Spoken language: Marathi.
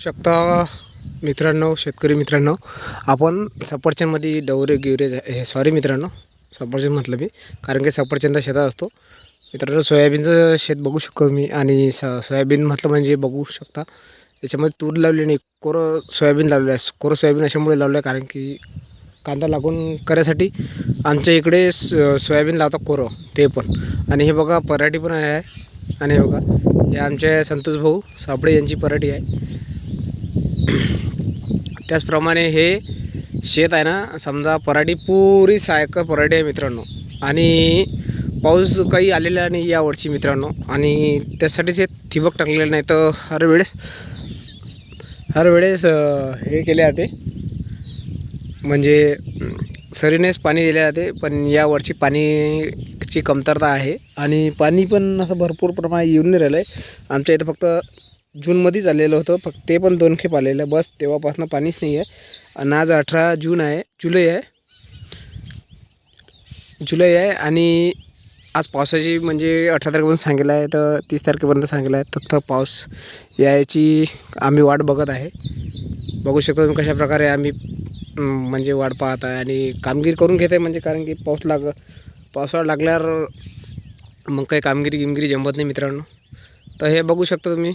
शकता मित्रांनो, शेतकरी मित्रांनो, आपण सफरचंदमध्ये डवरे गिवरे हे सॉरी मित्रांनो, सफरचंद म्हटलं मी, कारण की सफरचंद शेतात असतो. मित्रांनो, सोयाबीनचं शेत बघू शकतो मी. आणि सोयाबीन म्हटलं म्हणजे बघू शकता याच्यामध्ये तूर लावली नाही, कोरं सोयाबीन लावलं आहे. कोरं सोयाबीन अशामुळे लावलं आहे कारण की कांदा लागून करायसाठी आमच्या इकडे सोयाबीन लावतात कोरं, ते पण. आणि हे बघा पराठी पण आहे. आणि हे बघा, हे आमचे संतोष भाऊ सापडे यांची पराठी आहे. त्याचप्रमाणे हे शेत आहे ना, समजा पराठी पुरी सायक पराठी आहे मित्रांनो. आणि पाऊस काही आलेला नाही यावर्षी मित्रांनो, आणि त्यासाठीच हे ठिबक टाकलेलं नाही. तर हर वेळेस हे केले जाते, म्हणजे सरीनेच पाणी दिले जाते. पण यावर्षी पाणीची कमतरता आहे आणि पाणी पण असं भरपूर प्रमाणात येऊन नाही राहिलं आहे. आमच्या इथं फक्त जूनमध्येच आलेलं होतं, फक्त ते पण 2 खेप आलेलं बस. तेव्हापासून पाणीच नाही आहे. आणि आज 18 जून आहे, जुलै आहे. आणि आज पावसाची म्हणजे 18 तारखेपासून सांगितलं आहे, तर 30 तारखेपर्यंत सांगितलं आहे. फक्त पाऊस यायची आम्ही वाट बघत आहे. बघू शकतो तुम्ही कशाप्रकारे आम्ही म्हणजे वाट पाहत आहे आणि कामगिरी करून घेत आहे. म्हणजे कारण की पावसाळा लागल्यावर मग काही कामगिरी जमत नाही मित्रांनो. तर हे बघू शकता तुम्ही.